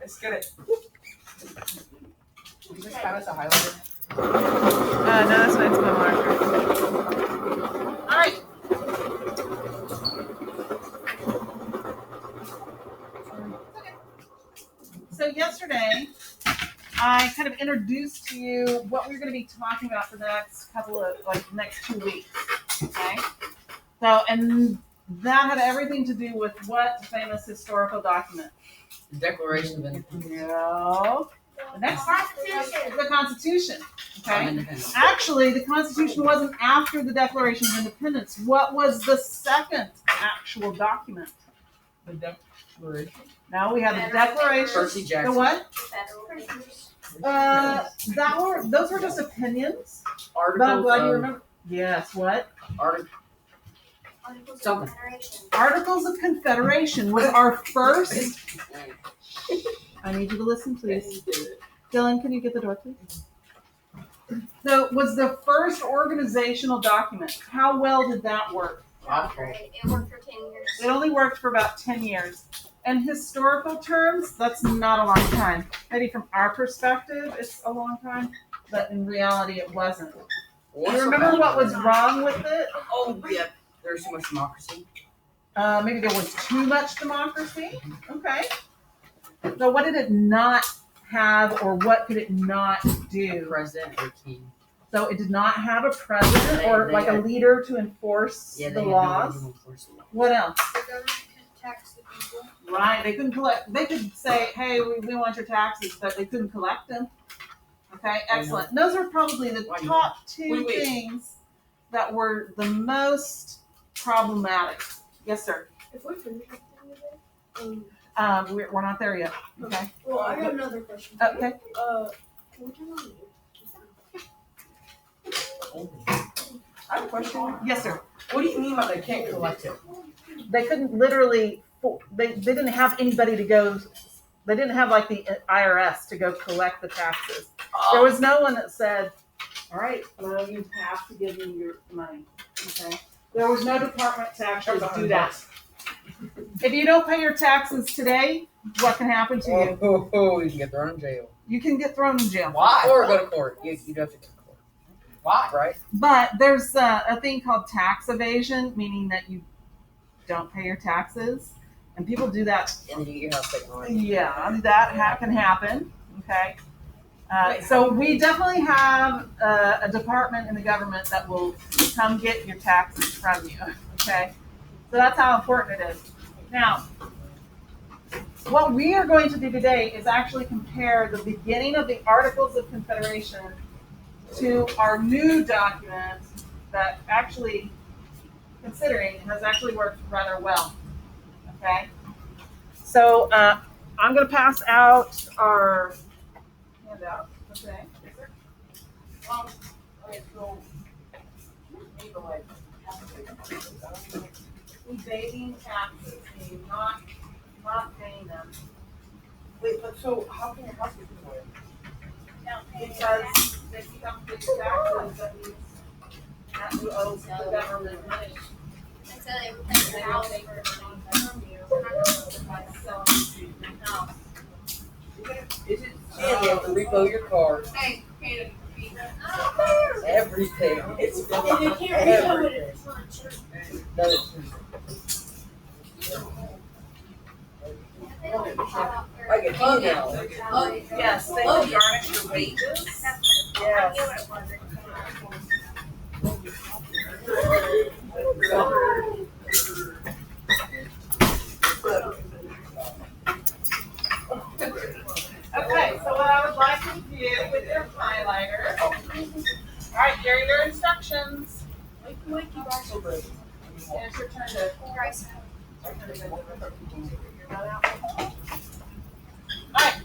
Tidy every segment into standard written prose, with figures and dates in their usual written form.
Let's get it. You just have us a highlighter. No, that's fine. It's my marker. All right. So yesterday, I kind of introduced to you what we're going to be talking about for the next next 2 weeks. Okay. So, and that had everything to do with what famous historical document? The Declaration of Independence. No. The next part is the Constitution. Okay. Independence. Actually, the Constitution wasn't after the Declaration of Independence. What was the second actual document? The Declaration. Now we have the Declaration. Percy Jackson. The what? Federal Papers. Those were just opinions. But I'm Articles glad you of remember. Yes, what? Articles of Something. Confederation. Articles of Confederation was our first. I need you to listen, please. Dylan, can you get the door, please? So, was the first organizational document. How well did that work? Not great. It worked for 10 years. It only worked for about 10 years. In historical terms, that's not a long time. Maybe from our perspective, it's a long time, but in reality, it wasn't. Do you remember what was wrong with it? Oh, yeah. There's too much democracy. Maybe there was too much democracy. Okay. So what did it not have, or what could it not do? President or king. So it did not have a president or They like a had- leader to enforce Yeah, the they had laws. no way to enforce the law. What else? The government could tax the people. Right. They couldn't collect. They could say, "Hey, we want your taxes," but they couldn't collect them. Okay. Excellent. And those are probably the Why not? top two Wait. things that were the most problematic. Yes, sir. If we finish everything We're not there yet. Okay. well, I got another question. Okay. Can we turn on the I have a question. Yes, sir. What do you mean by they can't collect it? They couldn't literally. They didn't have anybody to go. They didn't have like the IRS to go collect the taxes. There was no one that said, "All right, well, you have to give me your money." Okay. There was no department to actually do that. If you don't pay your taxes today, what can happen to you? You can get thrown in jail. You can get thrown in jail. Why? Or go to court. You have to go to court. Why? Right? But there's a thing called tax evasion, meaning that you don't pay your taxes, and people do that. And then you get your house taken away. Yeah, that can happen. Okay. So we definitely have a department in the government that will come get your taxes from you. Okay. So that's how important it is. Now, what we are going to do today is actually compare the beginning of the Articles of Confederation to our new document that actually, considering, has actually worked rather well. Okay. So I'm going to pass out our handout. Okay. Okay, so evading taxes, meaning not paying them. Wait, but so how can your house get taken away? Because they become big taxes, that means that you owe the government money. Until they replace your house for From you by selling your house. Is it? Yeah, you have to refill your car. Hey, Everything. It's everything. No, it's like a tea now. Yes, they will garnish your wages. Yes. Okay, so what I would like to do with your highlighter. All right, here are your instructions. Here's your turn to. Alright,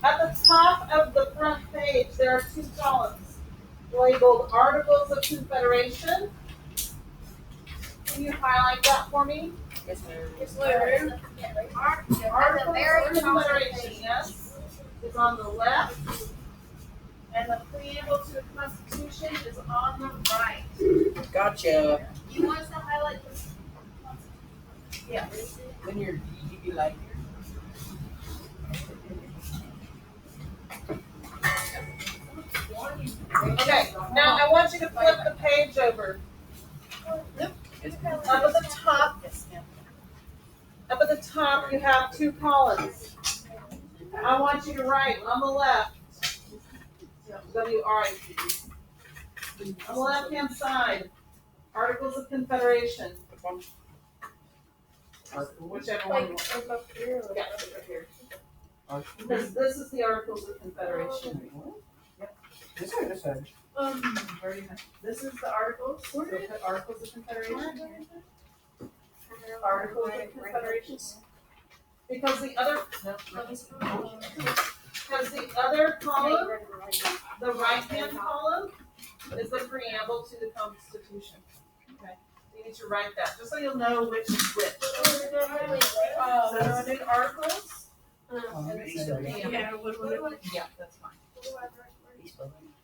at the top of the front page, there are two columns labeled Articles of Confederation. Can you highlight that for me? Yes, ma'am. Articles of Confederation, yes, is on the left, and the preamble to the Constitution is on the right. Gotcha. You want us to highlight this? Yes. When you're, you be like, Okay, now I want you to flip the page over. Up at the top, up at the top, you have two columns. I want you to write on the left, WRIT. On the left-hand side, Articles of Confederation. Whichever one you want. Yeah, right here. This is the Articles of Confederation. This one, this one. This is the Articles. So put Articles of Confederation. Articles of Confederation. Because the other column, the right-hand column, is the preamble to the Constitution. Okay, you need to write that, just so you'll know which is which. So this is the Articles, and this is the preamble. Yeah, that's fine.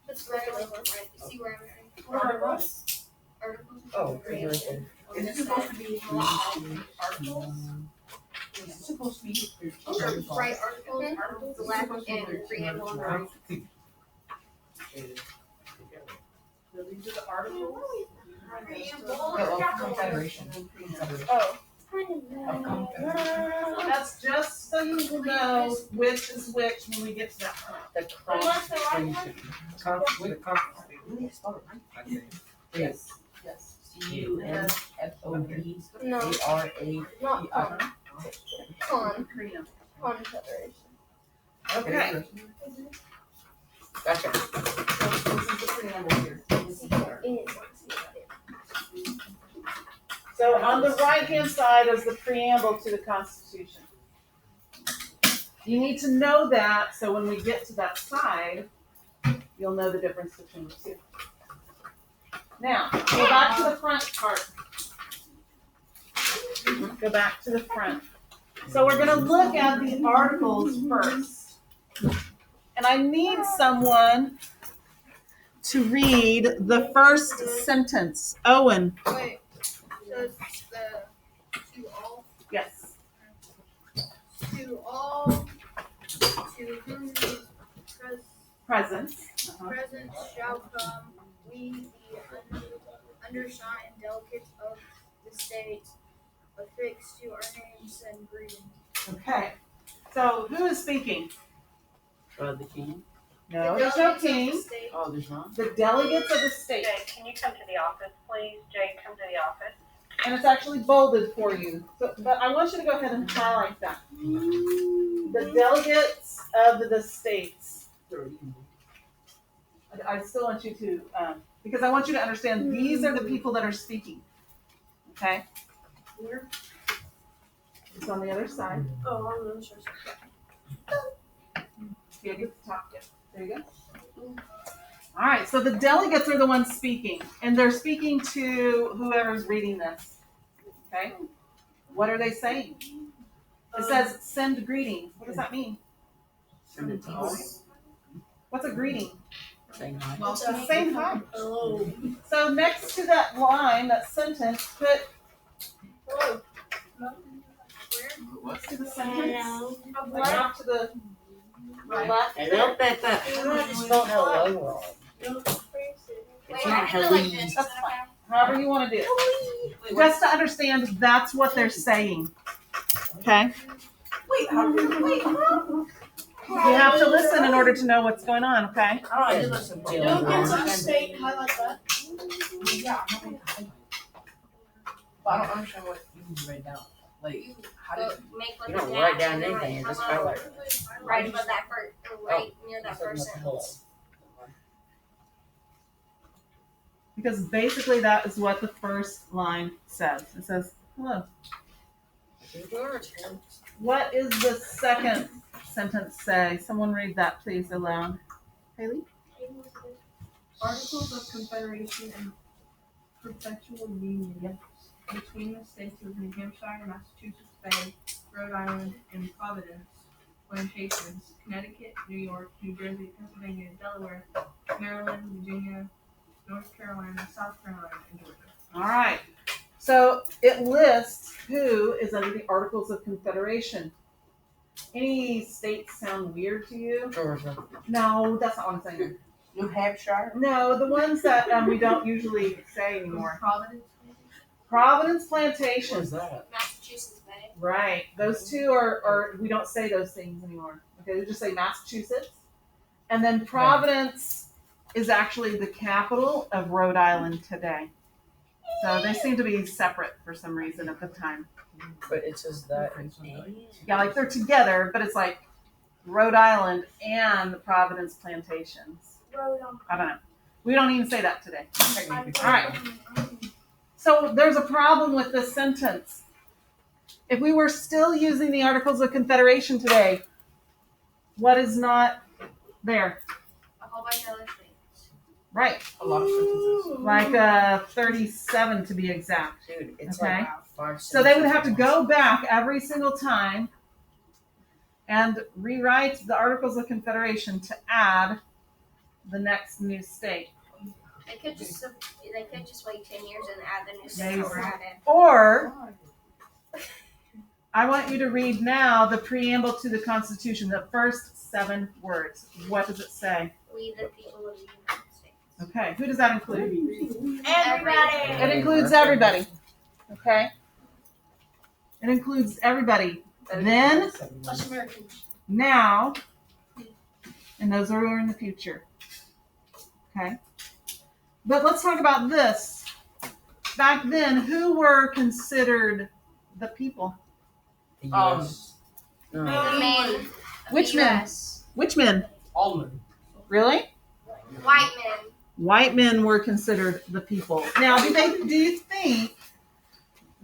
That's where I live, right? You see where I'm at? Articles. Oh, Confederation. Is it supposed to be Articles. It's supposed to be. right articles, the left, and preamble on the right? So these are the articles. Oh, Confederation. Oh, Confederation. that's just so you will know which is which when we get to that point. The Constitution. The Constitution. Really, it's spelled right, I think. Yes. Yes. CUNFODRATI. Not con. Preamble. Confederation. Okay. Gotcha. So this is the preamble here. This is there. So on the right-hand side is the preamble to the Constitution. You need to know that, so when we get to that side, you'll know the difference between the two. Now, go back to the front part. Go back to the front. So we're gonna look at the articles first. And I need someone to read the first sentence. Owen. Wait, so it's the to all, Yes. to all, to whom is Present. present shall come, we the undersigned delegates of the state, affixed to our names and greetings. Okay. So who is speaking? The king. No, The there's no delegates of the king. state. Oh, there's not? The delegates of the state. Jay, can you come to the office, please? Jay, come to the office. And it's actually bolded for you. So, but I want you to go ahead and highlight that. The delegates of the states. I still want you to, because I want you to understand these are the people that are speaking. Okay? Where? It's on the other side. Oh, I'm not sure. Here, get the top. Yeah. There you go. All right, so the delegates are the ones speaking, and they're speaking to whoever's reading this. Okay? What are they saying? It says send greetings. What does that mean? Send it to all. What's a greeting? Saying hi. Well, it's saying hi. Hello. So next to that line, that sentence, put hello. Next to the sentence, like off to the left. Hello, Peppa. You spelled hello wrong. It's not hello. That's fine. However you want to do it. Just to understand, that's what they're saying. Okay? You have to listen in order to know what's going on, okay? Oh, I did listen to Delegates of the you. state, highlight that. Yeah. Well, I don't understand what you write down. Like, how did Make like you a don't dash write down and then anything? You write just hello. highlight. Right above that first, right near that first sentence. Because basically that is what the first line says. It says, hello. What is the second sentence say? Someone read that please aloud. Haley? Articles of Confederation and Perpetual Union between the states of New Hampshire, Massachusetts Bay, Rhode Island, and Providence, Plantations, Connecticut, New York, New Jersey, Pennsylvania, Delaware, Maryland, Virginia, North Carolina, South Carolina, and Georgia. All right. So it lists who is under the Articles of Confederation. Any states sound weird to you? Georgia. No, that's not what I'm saying. New Hampshire. No, the ones that we don't usually say anymore. Providence. Providence What Plantation. is that? Massachusetts Bay. Right. Those two are we don't say those things anymore. Okay, we just say Massachusetts. And then Providence is actually the capital of Rhode Island today. So they seem to be separate for some reason at the time. But it says that. Yeah, like they're together, but it's like Rhode Island and Providence Plantations. I don't know. We don't even say that today. All right. So there's a problem with this sentence. If we were still using the Articles of Confederation today, what is not there? A whole bunch of other things. Right. A lot of sentences. Like 37 to be exact. Dude, it's Okay. like 5 So they would sentences have to at go once. back every single time and rewrite the Articles of Confederation to add the next new state. They could just wait 10 years and add the new There state you or go. add it. Or I want you to read now the preamble to the Constitution, the first 7 words. What does it say? We the people of the United States. Okay, who does that include? Everybody. It includes everybody. Okay? It includes everybody. Then, Us Americans. now, and those who are in the future. Okay? But let's talk about this. Back then, who were considered the people? The US. No. The men. of Which the men? US. Which men? Almond. Really? White men. White men were considered the people. Now, do you think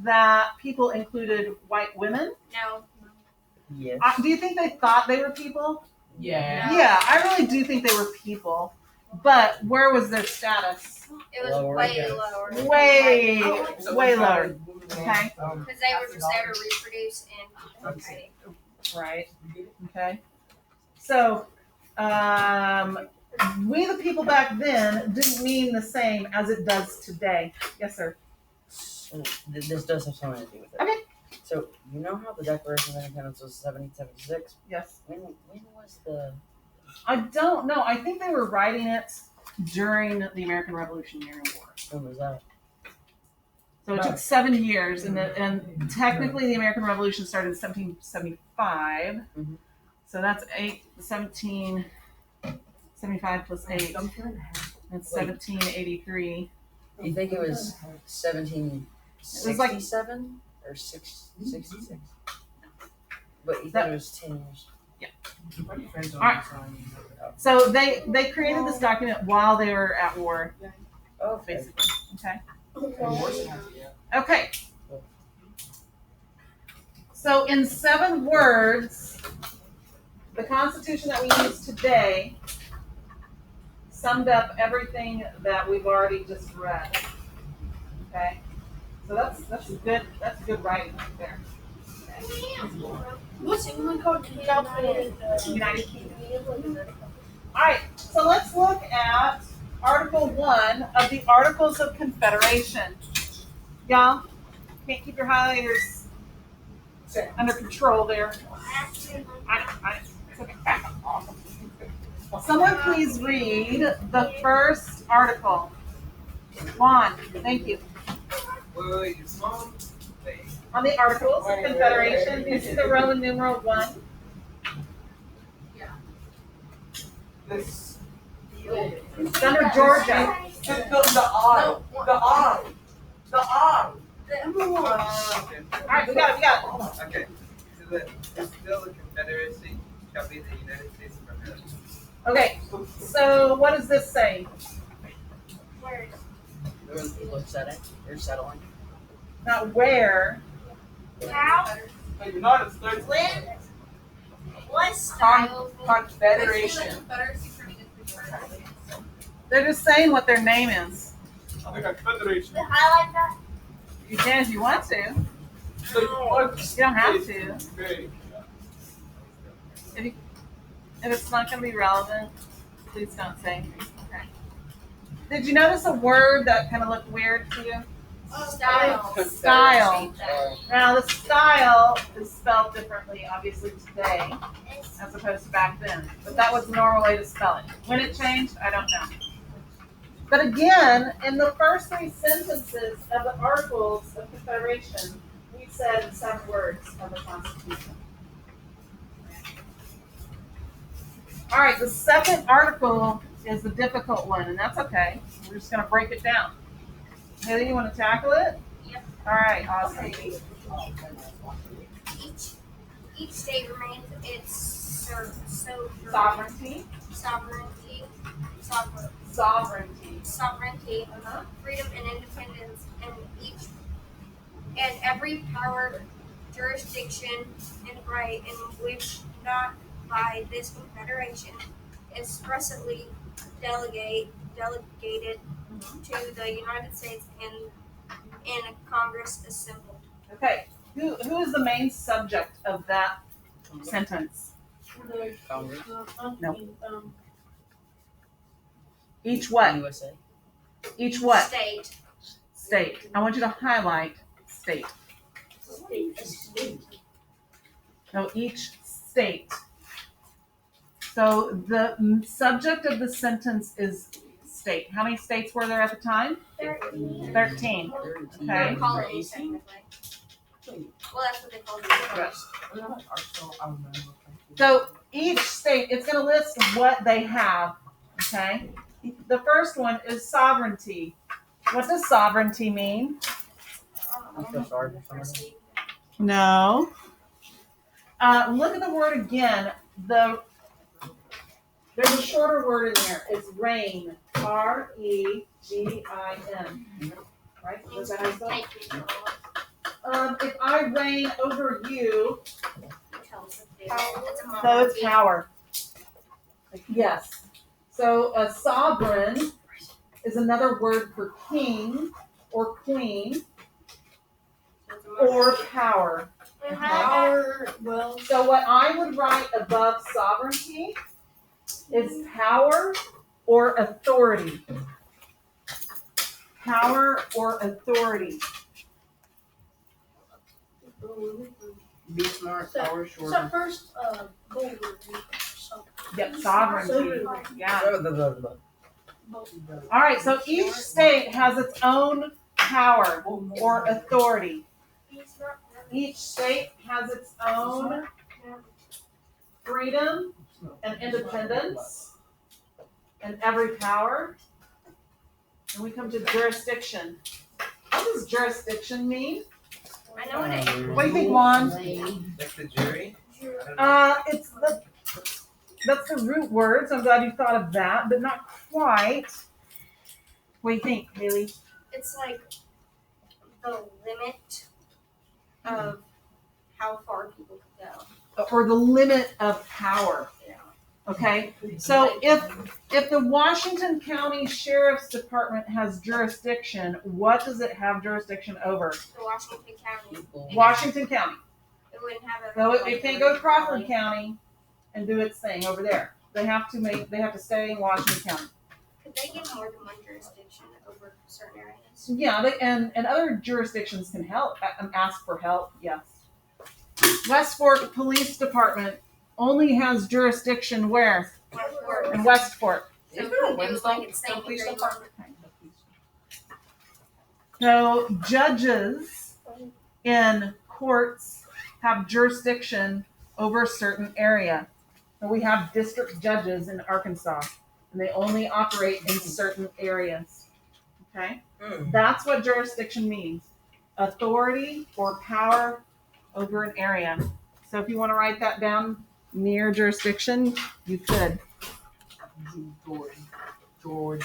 that people included white women? No. Yes. Do you think they thought they were people? Yeah. No. Yeah, I really do think they were people. But where was their status? It was Lower, I way guess. lower. Way, So way we lower. started moving Okay. on, Because they were just there to reproduce and procreate. Right. Okay. So, we the people back then didn't mean the same as it does today. Yes, sir. So, this does have something to do with it. Okay. So, you know how the Declaration of Independence was 1776? Yes. When was the... I don't know. I think they were writing it during the American Revolutionary War. When was that? So it took 7 years, and technically the American Revolution started in 1775. Mhm. So that's 1775 plus 8. That's 1783. You think it was 1767 or 66? But you think it was 10 years? Alright. So they created this document while they were at war, Oh, okay. basically. Okay. Okay. So in 7 words, the Constitution that we use today summed up everything that we've already just read. Okay. So that's good writing right there. What's England called? United Kingdom. All right. So let's look at Article 1 of the Articles of Confederation. Y'all, can't keep your highlighters under control there. I know. It's okay. Someone please read the first article. Juan, thank you. Wait, it's long. On the Articles of Confederation, do you see the Roman numeral 1? This. It's under Georgia. The I. All right, we got it. Okay. So still the Confederacy shall be the United States of America. Okay, so what does this say? Everyone people setting or settling. Not where. How? The United States. When? What style? Confederation. They're just saying what their name is. The Confederation. I like that. You can if you want to. You don't have to. If it's not going to be relevant, please don't say anything. Okay. Did you notice a word that kind of looked weird to you? Style. Style. Now, the style is spelled differently, obviously, today as opposed to back then. But that was the normal way to spell it. When it changed, I don't know. But again, in the first 3 sentences of the Articles of Confederation, we said 7 words of the Constitution. All right, the second article is the difficult one, and that's okay. We're just going to break it down. Haley, you want to tackle it? Yep. All right, awesome. Each state remains its Sovereignty. sovereignty, freedom and independence, and every power, jurisdiction, and right in which not by this Confederation expressly delegated to the United States and in a Congress assembled. Okay, who is the main subject of that sentence? Congress. No. Each what? USA. Each what? State. State. I want you to highlight state. No, each state. So the subject of the sentence is state. How many states were there at the time? 13. 13. Okay. Colonies, technically. Well, that's what they call it. So each state, it's going to list what they have. Okay. The first one is sovereignty. What does sovereignty mean? I feel sorry for somebody. No. Look at the word again. There's a shorter word in there. It's reign. Regin. Right? Is that how you spell it? If I reign over you, so it's power. Yes. So a sovereign is another word for king or queen or power. So what I would write above sovereignty is power or authority. Power or authority. Be smart, power, short. So first, gold. Yep, sovereignty. Yeah. All right, so each state has its own power or authority. Each state has its own freedom and independence and every power. And we come to jurisdiction. What does jurisdiction mean? I know what it is. What do you think, Juan? That's the jury? That's the root words. I'm glad you thought of that, but not quite. What do you think, Haley? It's like the limit of how far people can go. Or the limit of power. Okay, so if the Washington County Sheriff's Department has jurisdiction, what does it have jurisdiction over? The Washington County. Washington County. It wouldn't have a. So it can't go to Crawford County and do its thing over there. They have to stay in Washington County. Could they get more than one jurisdiction over certain areas? Yeah, and other jurisdictions can help, ask for help, yes. West Fork Police Department only has jurisdiction where? In Westport. So could they do like in St. Mary? So judges in courts have jurisdiction over a certain area. So we have district judges in Arkansas, and they only operate in certain areas. Okay? That's what jurisdiction means. Authority or power over an area. So if you want to write that down near jurisdiction, you could. George.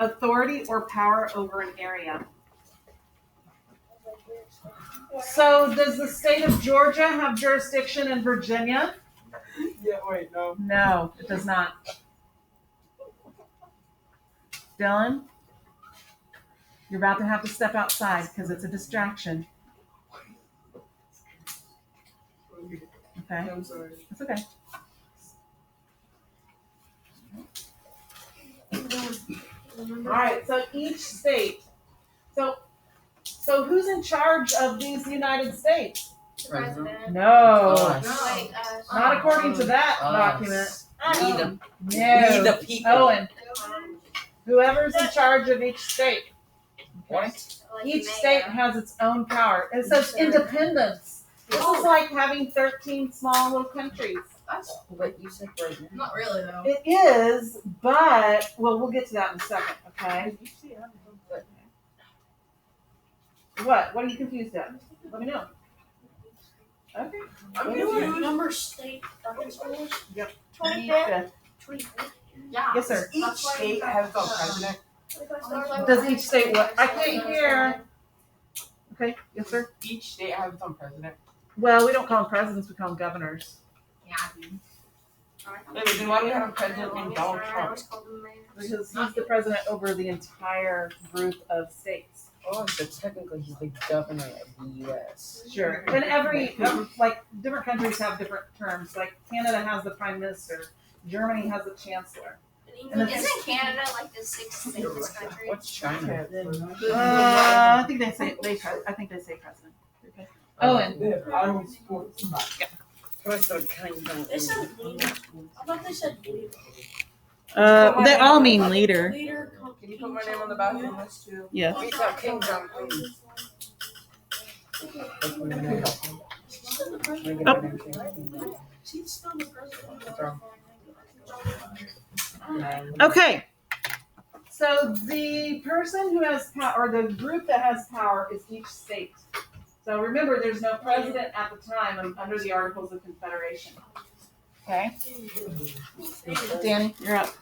Authority or power over an area. So does the state of Georgia have jurisdiction in Virginia? Yeah, wait, no. No, it does not. Dylan, you're about to have to step outside because it's a distraction. Okay, I'm sorry. it's okay. Alright, so each state. So who's in charge of these United States? President. No. Wait, Not according to that document. We the, we No. the people. Owen, whoever's in charge of each state. What? Each state has its own power. It says independence. This is like having 13 small little countries. That's What you said right now. not really though. It is, but, well, we'll get to that in a second, okay? What? What are you confused at? Let me know. Okay. I'm What number state Arkansas was? 25th. Yeah. Yes, sir. Each state has its own president. Does each state what? I can't hear. Okay, yes, sir. Each state has its own president. Well, we don't call them presidents, we call them governors. Yeah, dude. Then why do we have a president named Donald Trump? Because he's the president over the entire group of states. Oh, so technically he's the governor of the U.S. Sure. And like, different countries have different terms. Like, Canada has the prime minister. Germany has a chancellor. Isn't Canada like the sixth safest country? What's China? I think they say president. Okay. Owen. I don't support somebody. First of kind of. They said leader. I thought they said leader. They all mean leader. Leader. Can you put my name on the bathroom list too? Yes. We thought King John Queen. She's still the president. Okay. So the person who has power, or the group that has power, is each state. So remember, there's no president at the time under the Articles of Confederation. Okay? Danny, you're up.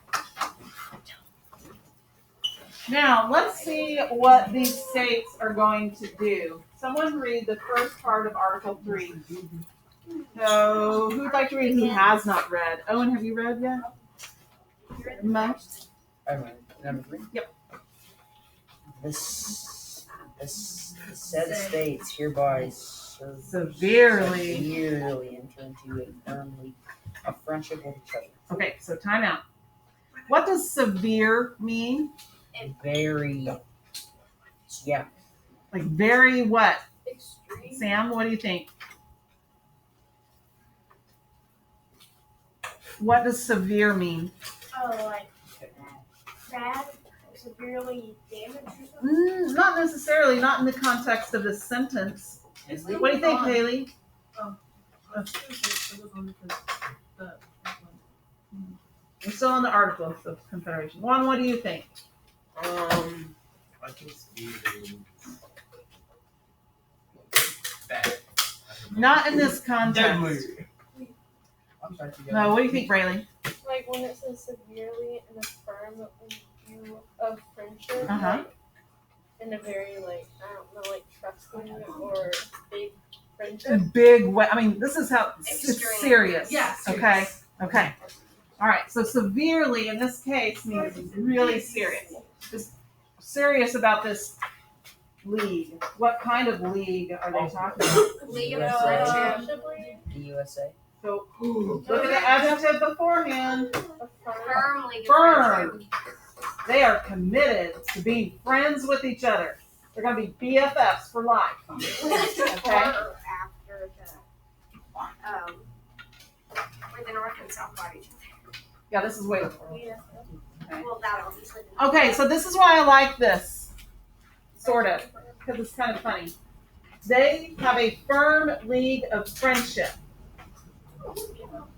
Now, let's see what these states are going to do. Someone read the first part of Article 3. So, who'd like to read who has not read? Owen, have you read yet? Most? Number 3? Yep. This said states hereby Severely. severely enter into a firm league of friendship with each other. Okay, so time out. What does severe mean? Very, yeah. Like very what? Extreme. Sam, what do you think? What does severe mean? Oh, like bad, severely damaged or something? Not necessarily, not in the context of this sentence. What do you think, Haley? We're still on the Articles of Confederation. Juan, what do you think? I think Steve bad. Not in this context. I'm sorry. No, what do you think, Braylon? Like when it says severely in a firm view of friendship, Uh-huh. like in a very like I don't know, like trusting or big friendship. Big way. I mean, this is how it's Extreme. serious. Yes. Okay. Okay. All right. So severely in this case means really serious. Just serious about this league. What kind of league are they talking about? League of USA. Friendship. The USA. So look at the adjective beforehand. A firm. Firm League of Firm. Friendship. They are committed to being friends with each other. They're going to be BFFs for life. Okay? Or after where the North and South fought each other. Yeah, this is way before. Yeah. Well, that obviously. Okay, so this is why I like this. Sort of. Because it's kind of funny. They have a firm league of friendship.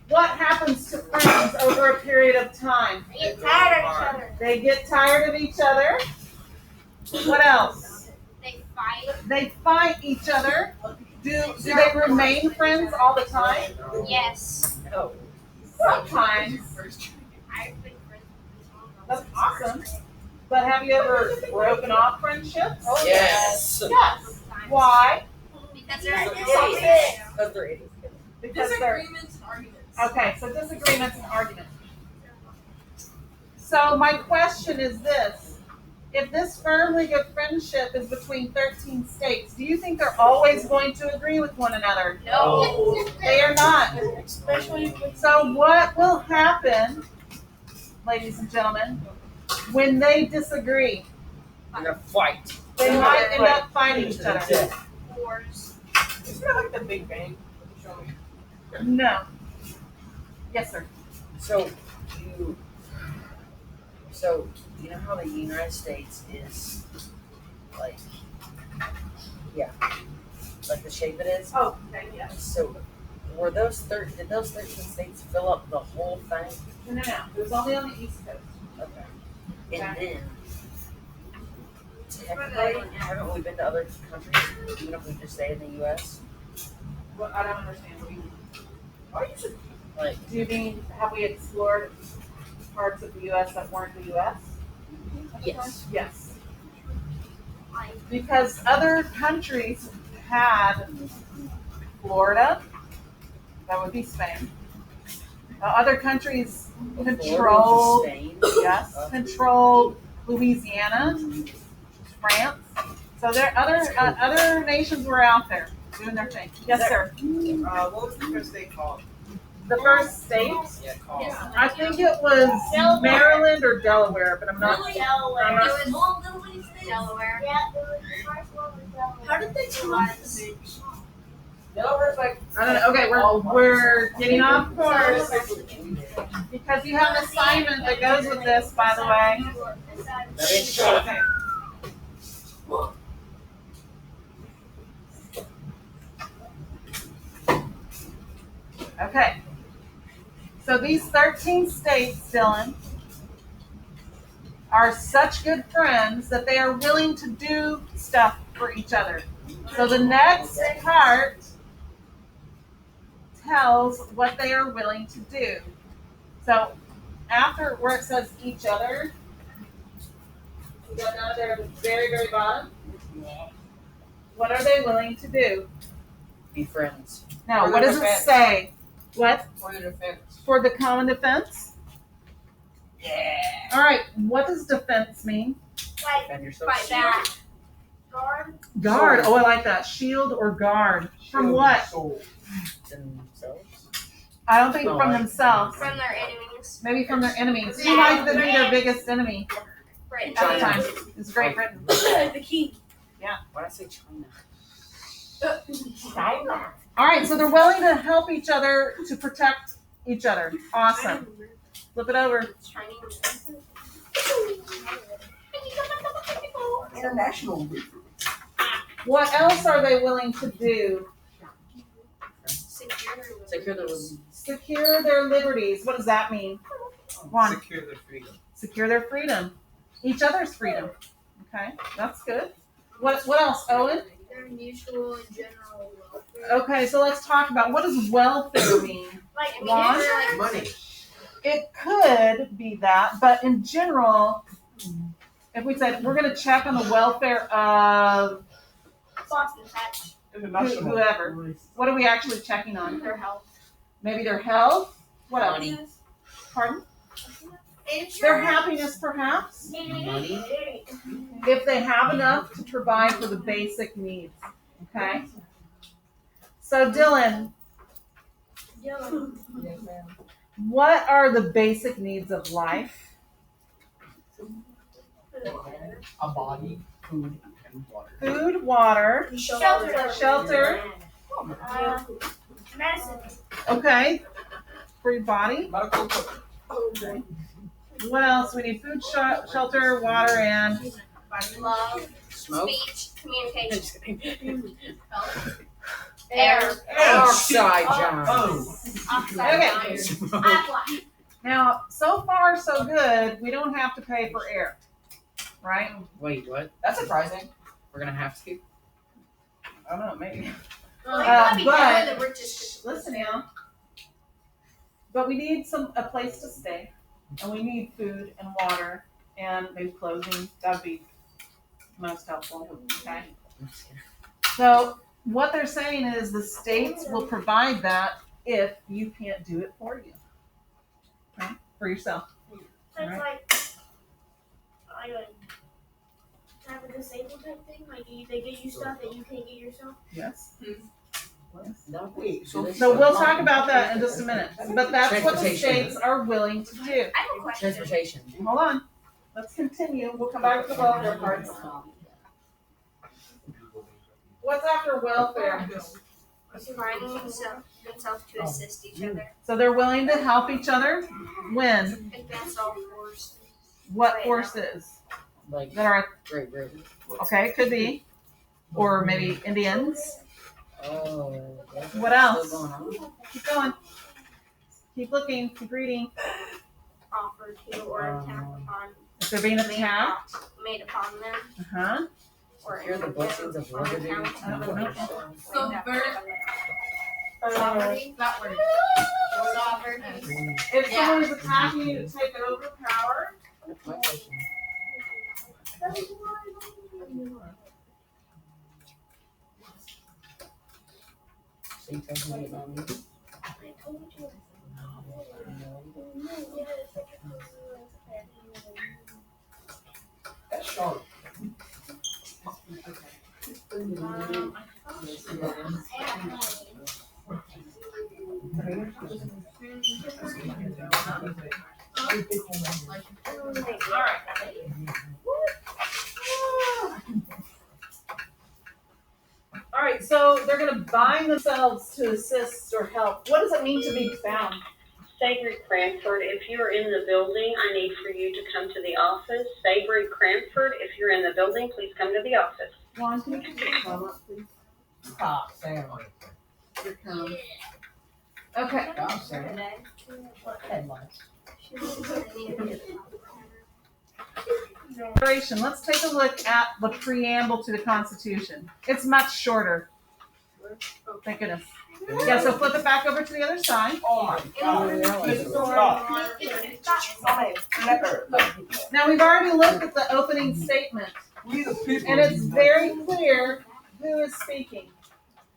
What happens to friends over a period of time? They get tired of each other. They get tired of each other. What else? They fight. They fight each other. Do they remain friends all the time? Yes. No. Sometimes. I've been friends with someone. That's awesome. But have you ever broken off friendships? Yes. Yes. Why? Because they're Idiots. Because they're idiots. Because they're Disagreements and arguments. okay. So disagreements and arguments. So my question is this: if this firm league of friendship is between 13 states, do you think they're always going to agree with one another? no. They are not. Especially with So what will happen, ladies and gentlemen, when they disagree, They're gonna fight. they might end up fighting each other. Wars. Isn't that like the Big Bang? No. Yes, sir. So you know how the United States is like, yeah, like the shape it is. Oh, okay, yeah. So did those 13 states fill up the whole thing? No. It was only on the East Coast. Okay. And then technically, haven't we been to other countries, even if we just stay in the U.S.? Well, I don't understand what you mean. Why you should Like, Do you mean, have we explored parts of the U.S. that weren't the U.S.? yes. Yes. Because other countries had Florida, that would be Spain. Other countries controlled, Spain. yes, controlled Louisiana, France. So there other nations were out there doing their thing. Yes, sir. what was the first state called? The first state, Yeah, called. I think it was Maryland or Delaware, but I'm not. Delaware. It was Delaware. Yeah, the first one was Delaware. How did they come up with the Delaware's like. I don't know. Okay, we're getting off course because you have an assignment that goes with this, by the way. Okay. Okay. So these 13 states, Dylan, are such good friends that they are willing to do stuff for each other. So the next part tells what they are willing to do. So after where it says each other, you go down there at the very, very bottom. What are they willing to do? Be friends. Now, what does it say? What? For the defense. For the common defense? Yeah. All right, what does defense mean? Defend yourself. fight back? Guard. Oh, I like that. Shield or guard. From what? Soul. Themselves. I don't think from themselves. From their enemies. Maybe from their enemies. Who might be their biggest enemy Britain. at the time? It's Great Britain. The king. Why did I say China? All right, so they're willing to help each other to protect each other. Awesome. Flip it over. International. What else are they willing to do? Secure the Secure their liberties. What does that mean? One. Secure their freedom. Secure their freedom. Each other's freedom. Okay, that's good. What else, Owen? Their mutual and general welfare. Okay, so let's talk about what does welfare mean? Juan? Money. It could be that, but in general, if we said we're going to check on the welfare of International. whoever, what are we actually checking on? Their health. Maybe their health? What else? Money. Pardon? Their happiness, perhaps? Money. If they have enough to provide for the basic needs. Okay? So, Dylan, Yes, ma'am. what are the basic needs of life? A body, food, and water. Food, water, shelter. Medicine. Okay. For your body. Medical equipment. What else? We need food, shelter, water, and Love. Smoke. Speech. Communication. air. Oxide, John. Oh. Okay. Now, so far, so good. We don't have to pay for air, right? Wait, what? That's surprising. We're gonna have to. I don't know, maybe. But But listen now. But we need a place to stay, and we need food and water and maybe clothing. That'd be most helpful. Okay. So what they're saying is the states will provide that if you can't do it for you. Okay? For yourself. So it's like type of disabled type thing. Like they get you stuff that you can't get yourself. Yes. No. Wait, so So we'll talk about that in just a minute. But that's what the Transportation. states are willing to do. I have a question. Transportation. Hold on. let's continue. We'll come back to the welfare parts. What's after welfare? Finding themselves to assist each other So they're willing to help each other when? against all forces. What forces Like that are, Great Britain. okay, could be, or maybe Indians. Oh. that's What else? Still going on? Keep going. Keep looking, keep reading. Offer to or attack upon If they're being attacked, made upon them uh-huh. or Hear the blessings of on liberty. account I don't know. So Sovereignty. that word. Sovereignty. If someone is attacking you to take over power, That's my question. So you think we get on me? I told you. That's sharp. all right, so they're gonna bind themselves to assist or help. What does it mean to be bound? Savory Cranford, if you're in the building, I need for you to come to the office. Savory Cranford, if you're in the building, please come to the office. Juan, can you put your thumb up, please? Stop, Sam. Your thumb. Okay. Stop, Sam. Headlines. Confederation. Let's take a look at the preamble to the Constitution. It's much shorter. Thank goodness. Yeah, so flip it back over to the other side. Oh my God. Now, we've already looked at the opening statement, We the people. and it's very clear who is speaking.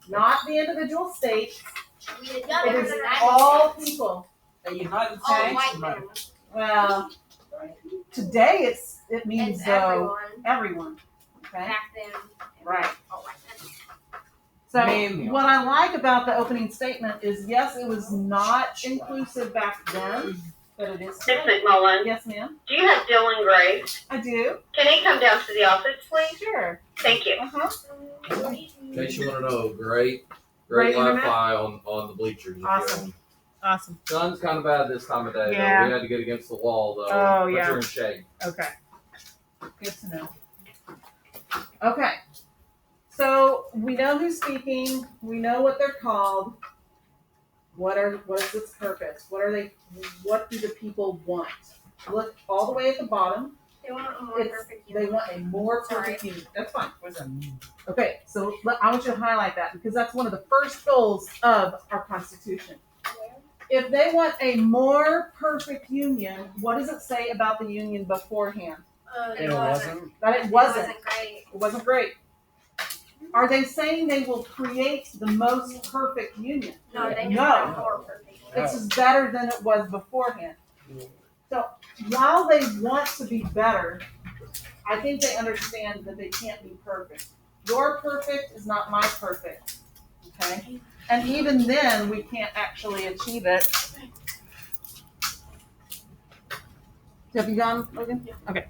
Not the individual states, it is all people. The United Okay. States. white Right. men. Well, today it means It's though everyone. everyone. Okay. Back then. Right. All white men. So Manual. what I like about the opening statement is, yes, it was not inclusive back then, but it is Miss today. McMullen, Yes, ma'am. do you have Dylan Gray? I do. Can he come down to the office, please? Sure. Thank you. Uh-huh. In case you want to know, great Great internet? Wi-Fi on the bleachers. if you Awesome. want. Awesome. Sun's kind of bad this time of day. Yeah. Though. We had to get against the wall though. Oh, but yeah. you're in shade. Okay. Good to know. Okay. So we know who's speaking. We know what they're called. What is its purpose? What do the people want? Look all the way at the bottom. They want a more It's- perfect They union. want a more perfect union. That's fine. What does that mean? Okay, so I want you to highlight that because that's one of the first goals of our Constitution. If they want a more perfect union, what does it say about the union beforehand? It wasn't. That it wasn't. Great. It wasn't great. Are they saying they will create the most perfect union? No, they just No. want a more perfect union. This is better than it was beforehand. So while they want to be better, I think they understand that they can't be perfect. Your perfect is not my perfect. Okay? And even then, we can't actually achieve it. Have you gone, Logan? Okay.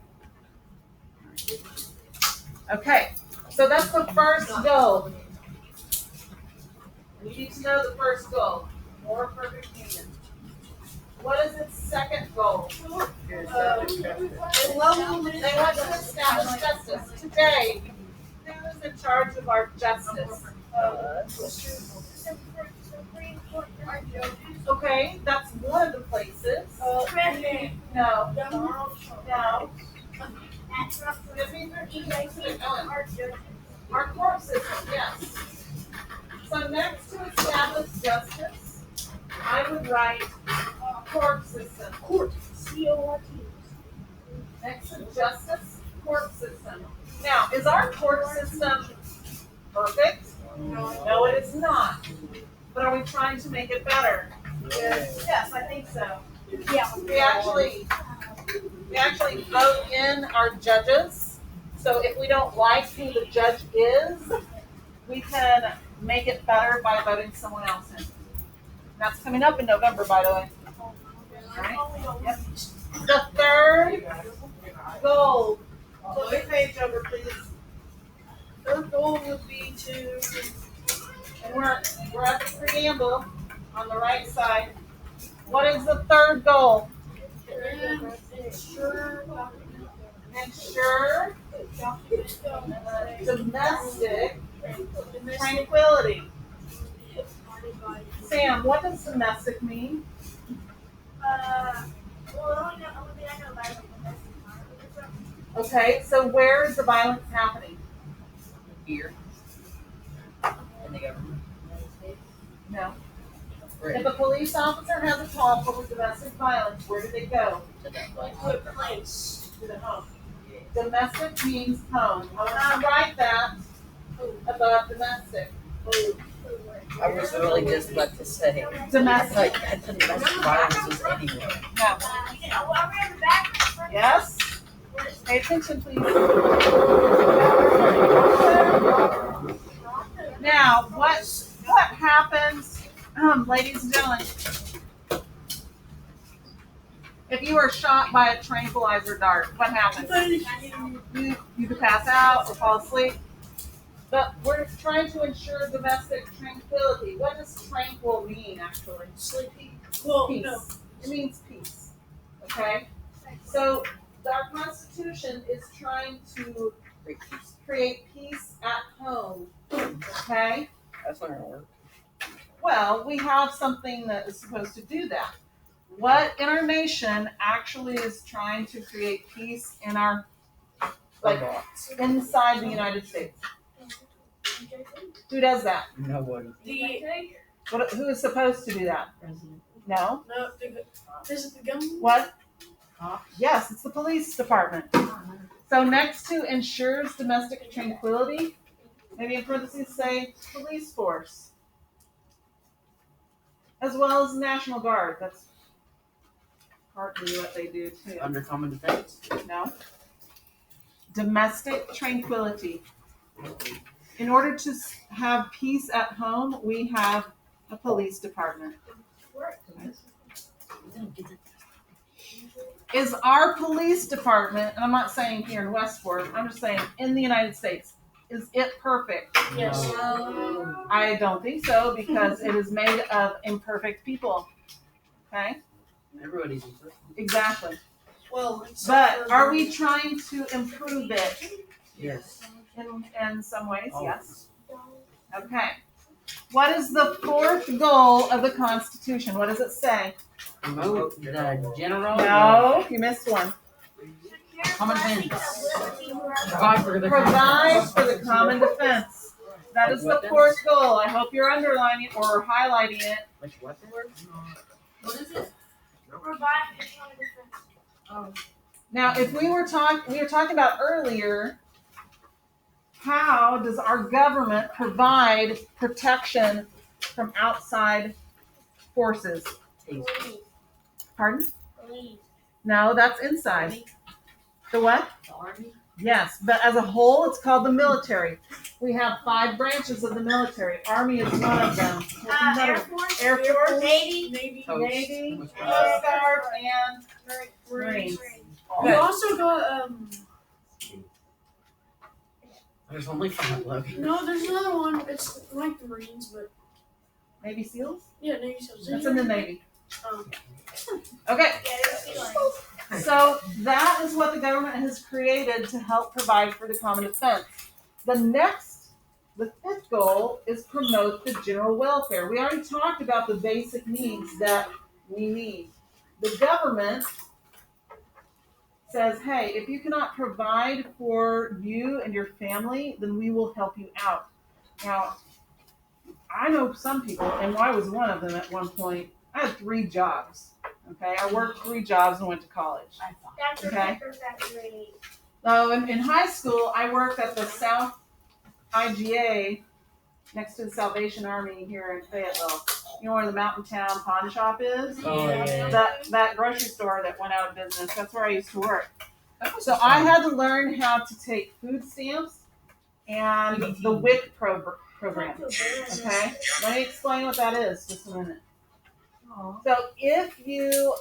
Okay. So that's the first goal. You need to know the first goal. More perfect union. What is its second goal? They want to establish justice. Today, who is in charge of our justice? Okay, that's one of the places. No. Our court system, yes. So next to establish justice, I would write court system. Court. C-O-R-T. Next to justice, court system. Now, is our court system perfect? No, it is not. But are we trying to make it better? Yes, I think so. Yeah. We actually vote in our judges. So if we don't like who the judge is, we can make it better by voting someone else in. That's coming up in November, by the way. All right. Yep. The third goal. Flip the page over, please. Third goal would be to And we're at the preamble on the right side. What is the third goal? ensure Ensure domestic tranquility. Sam, what does domestic mean? Okay, so where is the violence happening? Here. In the government. No. Right. If a police officer has a call for domestic violence, where do they go? To that place. to a place. To the home. Domestic means home. I want to write that above domestic. I was really just about to say. Domestic. Like, I thought domestic violence was anywhere. No. Yes? Pay attention, please. Now, what happens, ladies and gentlemen, if you are shot by a tranquilizer dart? What happens? You could pass out or fall asleep. But we're trying to ensure domestic tranquility. What does tranquil mean, actually? Sleepy. Well, Peace. no. It means peace. Okay? So our Constitution is trying to create peace at home. Okay? That's not gonna work. Well, we have something that is supposed to do that. What in our nation actually is trying to create peace in our, like, inside the United States? Who does that? Nobody. Who is supposed to do that? No? Is it the government? What? Yes, it's the police department. So next to ensures domestic tranquility, maybe in parentheses say police force. As well as National Guard. That's partly what they do too. Under common defense. No. Domestic tranquility. In order to have peace at home, we have a police department. Is our police department, and I'm not saying here in Westport, I'm just saying in the United States, is it perfect? Yes. I don't think so, because it is made of imperfect people. Okay? Everybody's imperfect. Exactly. Well, But are we trying to improve it Yes. in some ways? Oh. Yes. Okay. What is the fourth goal of the Constitution? What does it say? Promote the general. No, you missed one. Common defense. Provide for the Provide for the common defense. That is the fourth goal. I hope you're underlining it or highlighting it. Which weapon? what is it? Provide for common defense. Now, if we were talking about earlier, how does our government provide protection from outside forces? Pardon? Police. No, that's inside. The what? The army. Yes, but as a whole, it's called the military. We have 5 branches of the military. Army is one of them. What's another Air one? Force. Air Force, Navy. Coast. Navy, Coast Coast Guard, and Marines. We Good. also got There's only 5, Logan. no. There's another one. It's like the Marines, but Navy SEALs? yeah, Navy SEALs. That's in the Navy. Um, Okay, Yeah, there's so that is what the government has created to help provide for the common defense. The fifth goal is promote the general welfare. We already talked about the basic needs that we need. The government says, hey, if you cannot provide for you and your family, then we will help you out. Now, I know some people, and I was one of them at one point. I had 3 jobs. Okay, I worked 3 jobs and went to college. That's Okay. factory. So in high school, I worked at the South IGA next to the Salvation Army here in Fayetteville. You know where the Mountain Town Pawn Shop is? Oh, yeah. That grocery store that went out of business. That's where I used to work. So I had to learn how to take food stamps and the WIC program. Okay, let me explain what that is just a minute. So if you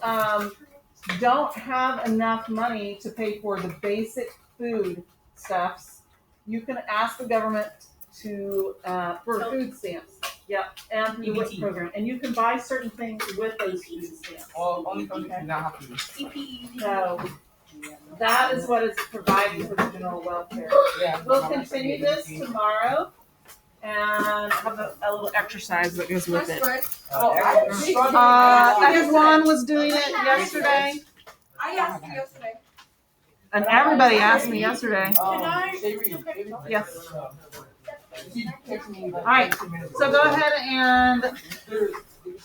don't have enough money to pay for the basic food stuffs, you can ask the government to for food stamps. Yep, and through the WIC EBT. program, and you can buy certain things with those food stamps. Well, only those who do not have to. So that is what is provided for the general welfare. Yeah. We'll continue this tomorrow and have a little exercise that goes with it. Everyone was doing it yesterday, I asked you yesterday. and everybody asked me yesterday. Yes. All right, So go ahead and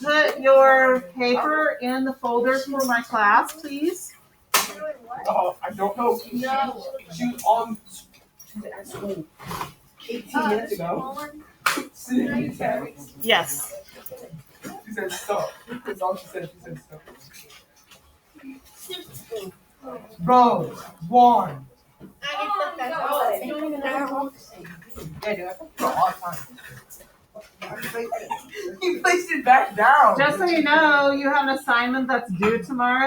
put your paper in the folder for my class, please. Oh, I don't know. No. She was at school 18 minutes ago. Yes. She said stop. That's all she said. She said stop. Bro, one. Yeah, dude, I talk to her all the time. He placed it back down. Just so you know, you have an assignment that's due tomorrow.